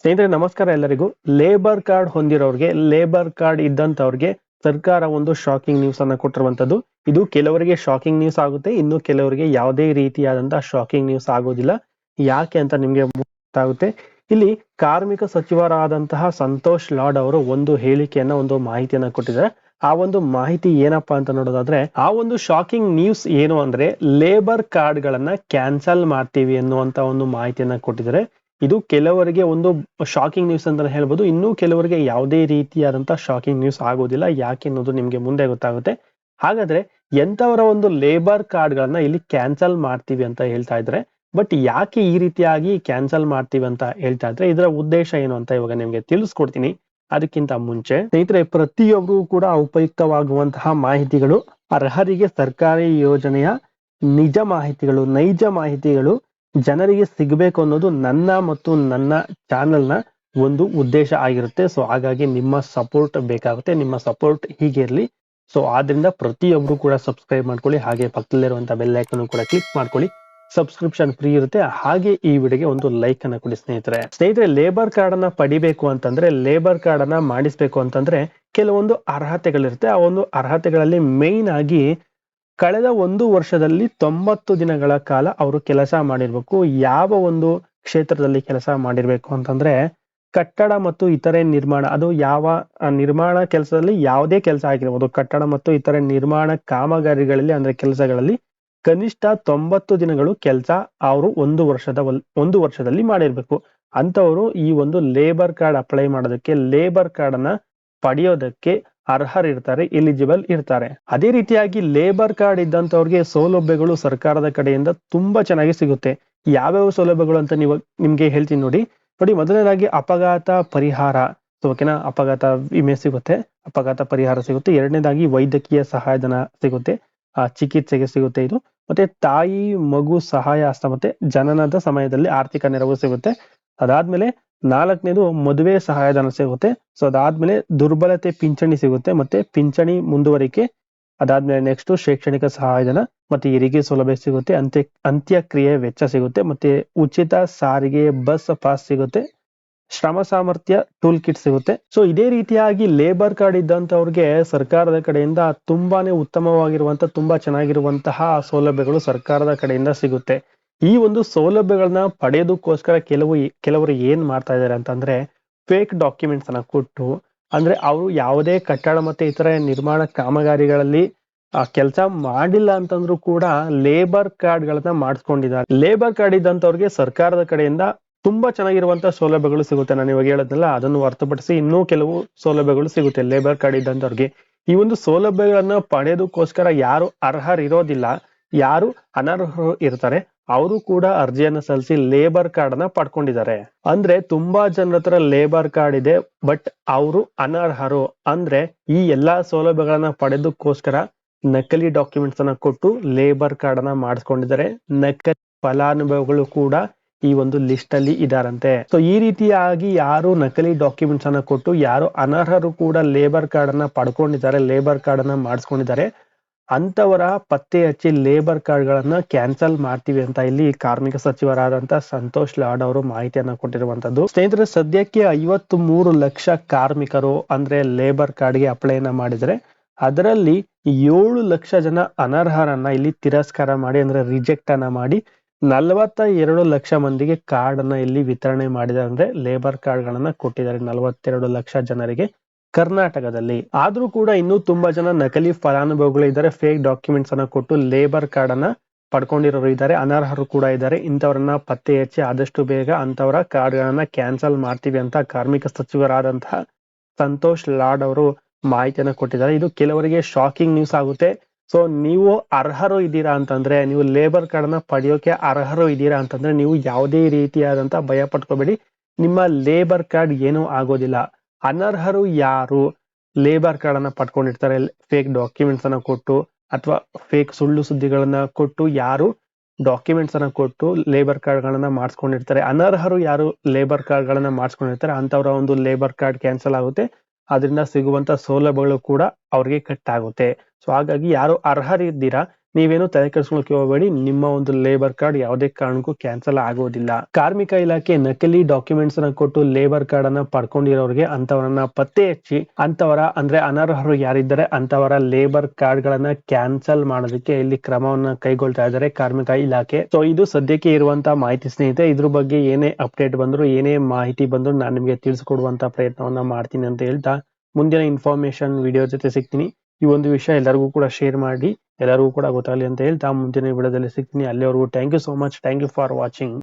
ಸ್ನೇಹಿತರೆ ನಮಸ್ಕಾರ ಎಲ್ಲರಿಗೂ. ಲೇಬರ್ ಕಾರ್ಡ್ ಹೊಂದಿರೋರಿಗೆ, ಲೇಬರ್ ಕಾರ್ಡ್ ಇದ್ದಂತವ್ರಿಗೆ ಸರ್ಕಾರ ಒಂದು ಶಾಕಿಂಗ್ ನ್ಯೂಸ್ ಅನ್ನ ಕೊಟ್ಟಿರುವಂತದ್ದು. ಇದು ಕೆಲವರಿಗೆ ಶಾಕಿಂಗ್ ನ್ಯೂಸ್ ಆಗುತ್ತೆ, ಇನ್ನು ಕೆಲವರಿಗೆ ಯಾವುದೇ ರೀತಿಯಾದಂತಹ ಶಾಕಿಂಗ್ ನ್ಯೂಸ್ ಆಗೋದಿಲ್ಲ. ಯಾಕೆ ಅಂತ ನಿಮ್ಗೆ ಗೊತ್ತಾಗುತ್ತೆ. ಇಲ್ಲಿ ಕಾರ್ಮಿಕ ಸಚಿವರಾದಂತಹ ಸಂತೋಷ್ ಲಾಡ್ ಅವರು ಒಂದು ಹೇಳಿಕೆಯನ್ನ, ಒಂದು ಮಾಹಿತಿಯನ್ನ ಕೊಟ್ಟಿದ್ದಾರೆ. ಆ ಒಂದು ಮಾಹಿತಿ ಏನಪ್ಪಾ ಅಂತ ನೋಡೋದಾದ್ರೆ, ಆ ಒಂದು ಶಾಕಿಂಗ್ ನ್ಯೂಸ್ ಏನು ಅಂದ್ರೆ ಲೇಬರ್ ಕಾರ್ಡ್ ಗಳನ್ನ ಕ್ಯಾನ್ಸಲ್ ಮಾಡ್ತೀವಿ ಅನ್ನುವಂತ ಒಂದು ಮಾಹಿತಿಯನ್ನ ಕೊಟ್ಟಿದ್ದಾರೆ. ಇದು ಕೆಲವರಿಗೆ ಒಂದು ಶಾಕಿಂಗ್ ನ್ಯೂಸ್ ಅಂತ ಹೇಳ್ಬೋದು, ಇನ್ನು ಕೆಲವರಿಗೆ ಯಾವುದೇ ರೀತಿಯಾದಂತಹ ಶಾಕಿಂಗ್ ನ್ಯೂಸ್ ಆಗೋದಿಲ್ಲ. ಯಾಕೆ ಅನ್ನೋದು ನಿಮ್ಗೆ ಮುಂದೆ ಗೊತ್ತಾಗುತ್ತೆ. ಹಾಗಾದ್ರೆ ಎಂತವರ ಒಂದು ಲೇಬರ್ ಕಾರ್ಡ್ ಗಳನ್ನ ಇಲ್ಲಿ ಕ್ಯಾನ್ಸಲ್ ಮಾಡ್ತೀವಿ ಅಂತ ಹೇಳ್ತಾ ಇದ್ರೆ, ಬಟ್ ಯಾಕೆ ಈ ರೀತಿಯಾಗಿ ಕ್ಯಾನ್ಸಲ್ ಮಾಡ್ತೀವಿ ಅಂತ ಹೇಳ್ತಾ ಇದ್ರೆ ಇದರ ಉದ್ದೇಶ ಏನು ಅಂತ ಇವಾಗ ನಿಮ್ಗೆ ತಿಳಿಸ್ಕೊಡ್ತೀನಿ. ಅದಕ್ಕಿಂತ ಮುಂಚೆ ಸ್ನೇಹಿತರೆ, ಪ್ರತಿಯೊಬ್ಬರು ಕೂಡ ಉಪಯುಕ್ತವಾಗುವಂತಹ ಮಾಹಿತಿಗಳು, ಅರ್ಹರಿಗೆ ಸರ್ಕಾರಿ ಯೋಜನೆಯ ನಿಜ ಮಾಹಿತಿಗಳು, ನೈಜ ಮಾಹಿತಿಗಳು ಜನರಿಗೆ ಸಿಗಬೇಕು ಅನ್ನೋದು ನನ್ನ ಮತ್ತು ನನ್ನ ಚಾನೆಲ್ನ ಒಂದು ಉದ್ದೇಶ ಆಗಿರುತ್ತೆ. ಸೊ ಹಾಗಾಗಿ ನಿಮ್ಮ ಸಪೋರ್ಟ್ ಬೇಕಾಗುತ್ತೆ. ನಿಮ್ಮ ಸಪೋರ್ಟ್ ಹೀಗೆ ಇರಲಿ. ಸೊ ಆದ್ರಿಂದ ಪ್ರತಿಯೊಬ್ರು ಕೂಡ ಸಬ್ಸ್ಕ್ರೈಬ್ ಮಾಡ್ಕೊಳ್ಳಿ, ಹಾಗೆ ಪಕ್ಕದಲ್ಲಿರುವಂತಹ ಬೆಲ್ ಐಕನ್ ಕೂಡ ಕ್ಲಿಕ್ ಮಾಡ್ಕೊಳ್ಳಿ. ಸಬ್ಸ್ಕ್ರಿಪ್ಷನ್ ಫ್ರೀ ಇರುತ್ತೆ. ಹಾಗೆ ಈ ವಿಡಿಯೋಗೆ ಒಂದು ಲೈಕ್ ಅನ್ನ ಕೊಡಿ ಸ್ನೇಹಿತರೆ. ಲೇಬರ್ ಕಾರ್ಡ್ ಅನ್ನ ಪಡಿಬೇಕು ಅಂತಂದ್ರೆ, ಲೇಬರ್ ಕಾರ್ಡ್ ಅನ್ನ ಮಾಡಿಸ್ಬೇಕು ಅಂತಂದ್ರೆ ಕೆಲವೊಂದು ಅರ್ಹತೆಗಳಿರುತ್ತೆ. ಆ ಒಂದು ಅರ್ಹತೆಗಳಲ್ಲಿ ಮೇನ್ ಆಗಿ ಕಳೆದ 1 ವರ್ಷದಲ್ಲಿ 90 ದಿನಗಳ ಕಾಲ ಅವರು ಕೆಲಸ ಮಾಡಿರ್ಬೇಕು. ಯಾವ ಒಂದು ಕ್ಷೇತ್ರದಲ್ಲಿ ಕೆಲಸ ಮಾಡಿರ್ಬೇಕು ಅಂತಂದ್ರೆ ಕಟ್ಟಡ ಮತ್ತು ಇತರೆ ನಿರ್ಮಾಣ, ಅದು ಯಾವ ನಿರ್ಮಾಣ ಕೆಲಸದಲ್ಲಿ ಯಾವುದೇ ಕೆಲಸ ಆಗಿರ್ಬೋದು, ಕಟ್ಟಡ ಮತ್ತು ಇತರೆ ನಿರ್ಮಾಣ ಕಾಮಗಾರಿಗಳಲ್ಲಿ ಅಂದ್ರೆ ಕೆಲಸಗಳಲ್ಲಿ ಕನಿಷ್ಠ 90 ದಿನಗಳು ಕೆಲಸ ಅವರು 1 ವರ್ಷದಲ್ಲಿ ಮಾಡಿರ್ಬೇಕು. ಅಂತವರು ಈ ಒಂದು ಲೇಬರ್ ಕಾರ್ಡ್ ಅಪ್ಲೈ ಮಾಡೋದಕ್ಕೆ, ಲೇಬರ್ ಕಾರ್ಡ್ ಅನ್ನ ಪಡೆಯೋದಕ್ಕೆ ಅರ್ಹರಿರ್ತಾರೆ, ಎಲಿಜಿಬಲ್ ಇರ್ತಾರೆ. ಅದೇ ರೀತಿಯಾಗಿ ಲೇಬರ್ ಕಾರ್ಡ್ ಇದ್ದಂತವ್ರಿಗೆ ಸೌಲಭ್ಯಗಳು ಸರ್ಕಾರದ ಕಡೆಯಿಂದ ತುಂಬಾ ಚೆನ್ನಾಗಿ ಸಿಗುತ್ತೆ. ಯಾವ್ಯಾವ ಸೌಲಭ್ಯಗಳು ಅಂತ ನಿಮ್ಗೆ ಹೇಳ್ತೀನಿ ನೋಡಿ. ಮೊದಲನೇದಾಗಿ ಅಪಘಾತ ಪರಿಹಾರ, ಓಕೆನಾ, ಅಪಘಾತ ವಿಮೆ ಸಿಗುತ್ತೆ, ಅಪಘಾತ ಪರಿಹಾರ ಸಿಗುತ್ತೆ. ಎರಡನೇದಾಗಿ ವೈದ್ಯಕೀಯ ಸಹಾಯಧನ ಸಿಗುತ್ತೆ, ಚಿಕಿತ್ಸೆಗೆ ಸಿಗುತ್ತೆ ಇದು. ಮತ್ತೆ ತಾಯಿ ಮಗು ಸಹಾಯ ಹಸ್ತ ಮತ್ತೆ ಜನನದ ಸಮಯದಲ್ಲಿ ಆರ್ಥಿಕ ನೆರವು ಸಿಗುತ್ತೆ. ಅದಾದ್ಮೇಲೆ 4ನೇದು ಮದುವೆ ಸಹಾಯಧನ ಸಿಗುತ್ತೆ. ಸೊ ಅದಾದ್ಮೇಲೆ ದುರ್ಬಲತೆ ಪಿಂಚಣಿ ಸಿಗುತ್ತೆ, ಮತ್ತೆ ಪಿಂಚಣಿ ಮುಂದುವರಿಕೆ. ಅದಾದ್ಮೇಲೆ ನೆಕ್ಸ್ಟ್ ಶೈಕ್ಷಣಿಕ ಸಹಾಯಧನ, ಮತ್ತೆ ಹೆರಿಗೆ ಸೌಲಭ್ಯ ಸಿಗುತ್ತೆ, ಅಂತ್ಯಕ್ರಿಯೆ ವೆಚ್ಚ ಸಿಗುತ್ತೆ, ಮತ್ತೆ ಉಚಿತ ಸಾರಿಗೆ ಬಸ್ ಪಾಸ್ ಸಿಗುತ್ತೆ, ಶ್ರಮ ಸಾಮರ್ಥ್ಯ ಟೂಲ್ ಕಿಟ್ ಸಿಗುತ್ತೆ. ಸೊ ಇದೇ ರೀತಿಯಾಗಿ ಲೇಬರ್ ಕಾರ್ಡ್ ಇದ್ದಂತವ್ರಿಗೆ ಸರ್ಕಾರದ ಕಡೆಯಿಂದ ತುಂಬಾನೇ ಉತ್ತಮವಾಗಿರುವಂತ, ತುಂಬಾ ಚೆನ್ನಾಗಿರುವಂತಹ ಸೌಲಭ್ಯಗಳು ಸರ್ಕಾರದ ಕಡೆಯಿಂದ ಸಿಗುತ್ತೆ. ಈ ಒಂದು ಸೌಲಭ್ಯಗಳನ್ನ ಪಡೆಯೋದಕ್ಕೋಸ್ಕರ ಕೆಲವರು ಏನ್ ಮಾಡ್ತಾ ಇದ್ದಾರೆ ಅಂತಂದ್ರೆ ಫೇಕ್ ಡಾಕ್ಯುಮೆಂಟ್ಸ್ ಅನ್ನ ಕೊಟ್ಟು, ಅಂದ್ರೆ ಅವರು ಯಾವುದೇ ಕಟ್ಟಡ ಮತ್ತೆ ಇತರ ನಿರ್ಮಾಣ ಕಾಮಗಾರಿಗಳಲ್ಲಿ ಕೆಲಸ ಮಾಡಿಲ್ಲ ಅಂತಂದ್ರೂ ಕೂಡ ಲೇಬರ್ ಕಾರ್ಡ್ ಗಳನ್ನ ಮಾಡಿಸ್ಕೊಂಡಿದ್ದಾರೆ. ಲೇಬರ್ ಕಾರ್ಡ್ ಇದ್ದಂತವ್ರಿಗೆ ಸರ್ಕಾರದ ಕಡೆಯಿಂದ ತುಂಬಾ ಚೆನ್ನಾಗಿರುವಂತಹ ಸೌಲಭ್ಯಗಳು ಸಿಗುತ್ತೆ. ನಾನು ಇವಾಗ ಹೇಳೋದಲ್ಲ, ಅದನ್ನು ಹೊರತುಪಡಿಸಿ ಇನ್ನೂ ಕೆಲವು ಸೌಲಭ್ಯಗಳು ಸಿಗುತ್ತೆ ಲೇಬರ್ ಕಾರ್ಡ್ ಇದ್ದಂತವ್ರಿಗೆ. ಈ ಒಂದು ಸೌಲಭ್ಯಗಳನ್ನ ಪಡೆಯೋದಕ್ಕೋಸ್ಕರ ಯಾರು ಅರ್ಹರಿರೋದಿಲ್ಲ, ಯಾರು ಅನರ್ಹರು ಇರ್ತಾರೆ, ಅವರು ಕೂಡ ಅರ್ಜಿಯನ್ನ ಸಲ್ಲಿಸಿ ಲೇಬರ್ ಕಾರ್ಡ್ ಅನ್ನ ಪಡ್ಕೊಂಡಿದ್ದಾರೆ. ಅಂದ್ರೆ ತುಂಬಾ ಜನರ ಹತ್ರ ಲೇಬರ್ ಕಾರ್ಡ್ ಇದೆ, ಬಟ್ ಅವರು ಅನರ್ಹರು. ಅಂದ್ರೆ ಈ ಎಲ್ಲಾ ಸೌಲಭ್ಯಗಳನ್ನ ಪಡೆದಕ್ಕೋಸ್ಕರ ನಕಲಿ ಡಾಕ್ಯುಮೆಂಟ್ಸ್ ಅನ್ನ ಕೊಟ್ಟು ಲೇಬರ್ ಕಾರ್ಡ್ ಅನ್ನ ಮಾಡಿಸ್ಕೊಂಡಿದ್ದಾರೆ. ನಕಲಿ ಫಲಾನುಭವಿಗಳು ಕೂಡ ಈ ಒಂದು ಲಿಸ್ಟ್ ಅಲ್ಲಿ ಇದಾರಂತೆ. ಸೊ ಈ ರೀತಿಯಾಗಿ ಯಾರು ನಕಲಿ ಡಾಕ್ಯುಮೆಂಟ್ಸ್ ಅನ್ನ ಕೊಟ್ಟು, ಯಾರು ಅನರ್ಹರು ಕೂಡ ಲೇಬರ್ ಕಾರ್ಡ್ ಅನ್ನ ಪಡ್ಕೊಂಡಿದ್ದಾರೆ, ಲೇಬರ್ ಕಾರ್ಡ್ ಅನ್ನ ಮಾಡಿಸ್ಕೊಂಡಿದ್ದಾರೆ, ಅಂತವರ ಪತ್ತೆ ಹಚ್ಚಿ ಲೇಬರ್ ಕಾರ್ಡ್ ಗಳನ್ನ ಕ್ಯಾನ್ಸಲ್ ಮಾಡ್ತೀವಿ ಅಂತ ಇಲ್ಲಿ ಕಾರ್ಮಿಕ ಸಚಿವರಾದಂತ ಸಂತೋಷ್ ಲಾಡ್ ಅವರು ಮಾಹಿತಿಯನ್ನ ಕೊಟ್ಟಿರುವಂತದ್ದು. ಸ್ನೇಹಿತರೆ, ಸದ್ಯಕ್ಕೆ 53 ಲಕ್ಷ ಕಾರ್ಮಿಕರು ಅಂದ್ರೆ ಲೇಬರ್ ಕಾರ್ಡ್ಗೆ ಅಪ್ಲೈನ ಮಾಡಿದ್ರೆ, ಅದರಲ್ಲಿ 7 ಲಕ್ಷ ಜನ ಅನರ್ಹರನ್ನ ಇಲ್ಲಿ ತಿರಸ್ಕಾರ ಮಾಡಿ, ಅಂದ್ರೆ ರಿಜೆಕ್ಟ್ ಅನ್ನ ಮಾಡಿ 42 ಲಕ್ಷ ಮಂದಿಗೆ ಕಾರ್ಡ್ ಅನ್ನ ಇಲ್ಲಿ ವಿತರಣೆ ಮಾಡಿದ್ದಾರೆ. ಅಂದ್ರೆ ಲೇಬರ್ ಕಾರ್ಡ್ ಗಳನ್ನ ಕೊಟ್ಟಿದ್ದಾರೆ 42 ಲಕ್ಷ ಜನರಿಗೆ ಕರ್ನಾಟಕದಲ್ಲಿ. ಆದ್ರೂ ಕೂಡ ಇನ್ನೂ ತುಂಬಾ ಜನ ನಕಲಿ ಫಲಾನುಭವಿಗಳು ಇದ್ದಾರೆ, ಫೇಕ್ ಡಾಕ್ಯುಮೆಂಟ್ಸ್ ಅನ್ನ ಕೊಟ್ಟು ಲೇಬರ್ ಕಾರ್ಡ್ ಅನ್ನ ಪಡ್ಕೊಂಡಿರೋರು ಇದ್ದಾರೆ, ಅನರ್ಹರು ಕೂಡ ಇದ್ದಾರೆ. ಇಂಥವ್ರನ್ನ ಪತ್ತೆ ಹಚ್ಚಿ ಆದಷ್ಟು ಬೇಗ ಅಂತವರ ಕಾರ್ಡ್ ಗಳನ್ನ ಕ್ಯಾನ್ಸಲ್ ಮಾಡ್ತೀವಿ ಅಂತ ಕಾರ್ಮಿಕ ಸಚಿವರಾದಂತಹ ಸಂತೋಷ್ ಲಾಡ್ ಅವರು ಮಾಹಿತಿಯನ್ನ ಕೊಟ್ಟಿದ್ದಾರೆ. ಇದು ಕೆಲವರಿಗೆ ಶಾಕಿಂಗ್ ನ್ಯೂಸ್ ಆಗುತ್ತೆ. ಸೊ ನೀವು ಅರ್ಹರು ಇದ್ದೀರಾ ಅಂತಂದ್ರೆ, ನೀವು ಲೇಬರ್ ಕಾರ್ಡ್ ಅನ್ನ ಪಡೆಯೋಕೆ ಅರ್ಹರು ಇದ್ದೀರಾ ಅಂತಂದ್ರೆ ನೀವು ಯಾವುದೇ ರೀತಿಯಾದಂತ ಭಯ ಪಟ್ಕೋಬೇಡಿ, ನಿಮ್ಮ ಲೇಬರ್ ಕಾರ್ಡ್ ಏನೂ ಆಗೋದಿಲ್ಲ. ಅನರ್ಹರು ಯಾರು ಲೇಬರ್ ಕಾರ್ಡ್ ಅನ್ನ ಪಡ್ಕೊಂಡಿರ್ತಾರೆ, ಫೇಕ್ ಡಾಕ್ಯುಮೆಂಟ್ಸ್ ಅನ್ನ ಕೊಟ್ಟು ಅಥವಾ ಫೇಕ್ ಸುಳ್ಳು ಸುದ್ದಿಗಳನ್ನ ಕೊಟ್ಟು, ಯಾರು ಡಾಕ್ಯುಮೆಂಟ್ಸ್ ಅನ್ನ ಕೊಟ್ಟು ಲೇಬರ್ ಕಾರ್ಡ್ ಗಳನ್ನ ಮಾಡಿಸ್ಕೊಂಡಿರ್ತಾರೆ, ಅನರ್ಹರು ಯಾರು ಲೇಬರ್ ಕಾರ್ಡ್ ಗಳನ್ನ ಮಾಡಿಸ್ಕೊಂಡಿರ್ತಾರೆ, ಅಂತವರ ಒಂದು ಲೇಬರ್ ಕಾರ್ಡ್ ಕ್ಯಾನ್ಸಲ್ ಆಗುತ್ತೆ. ಅದರಿಂದ ಸಿಗುವಂತ ಸೌಲಭ್ಯಗಳು ಕೂಡ ಅವ್ರಿಗೆ ಕಟ್ ಆಗುತ್ತೆ. ಸೊ ಹಾಗಾಗಿ ಯಾರು ಅರ್ಹರಿದ್ದೀರಾ, ನೀವೇನು ತಲೆ ಕೆಡಿಸ್ಕೊಳ್ಳೋಕೆ ಹೋಗಬೇಡಿ, ನಿಮ್ಮ ಒಂದು ಲೇಬರ್ ಕಾರ್ಡ್ ಯಾವುದೇ ಕಾರಣಕ್ಕೂ ಕ್ಯಾನ್ಸಲ್ ಆಗೋದಿಲ್ಲ. ಕಾರ್ಮಿಕ ಇಲಾಖೆ ನಕಲಿ ಡಾಕ್ಯುಮೆಂಟ್ಸ್ ನ ಕೊಟ್ಟು ಲೇಬರ್ ಕಾರ್ಡ್ ಅನ್ನ ಪಡ್ಕೊಂಡಿರೋರಿಗೆ ಅಂತವರನ್ನ ಪತ್ತೆ ಹಚ್ಚಿ ಅಂತವರ ಅಂದ್ರೆ ಅನರ್ಹರು ಯಾರಿದ್ದಾರೆ ಅಂತವರ ಲೇಬರ್ ಕಾರ್ಡ್ ಗಳನ್ನ ಕ್ಯಾನ್ಸಲ್ ಮಾಡೋದಕ್ಕೆ ಇಲ್ಲಿ ಕ್ರಮವನ್ನ ಕೈಗೊಳ್ತಾ ಇದ್ದಾರೆ ಕಾರ್ಮಿಕ ಇಲಾಖೆ. ಸೊ ಇದು ಸದ್ಯಕ್ಕೆ ಇರುವಂತಹ ಮಾಹಿತಿ ಸ್ನೇಹಿತರೆ. ಇದ್ರ ಬಗ್ಗೆ ಏನೇ ಅಪ್ಡೇಟ್ ಬಂದ್ರು ಏನೇ ಮಾಹಿತಿ ಬಂದ್ರು ನಾನು ನಿಮಗೆ ತಿಳಿಸ್ಕೊಡುವಂತ ಪ್ರಯತ್ನವನ್ನ ಮಾಡ್ತೀನಿ ಅಂತ ಹೇಳ್ತಾ ಮುಂದಿನ ಇನ್ಫಾರ್ಮೇಶನ್ ವಿಡಿಯೋ ಜೊತೆ ಸಿಗ್ತೀನಿ. ಈ ಒಂದು ವಿಷಯ ಎಲ್ಲರಿಗೂ ಕೂಡ ಶೇರ್ ಮಾಡಿ, ಎಲ್ಲರಿಗೂ ಕೂಡ ಗೊತ್ತಾಗಲಿ ಅಂತ ಹೇಳ್ತಾ ಮುಂದಿನ ವಿಡಿಯೋದಲ್ಲಿ ಸಿಗ್ತೀನಿ. ಅಲ್ಲಿವರೆಗೂ thank you so much. Thank you for watching.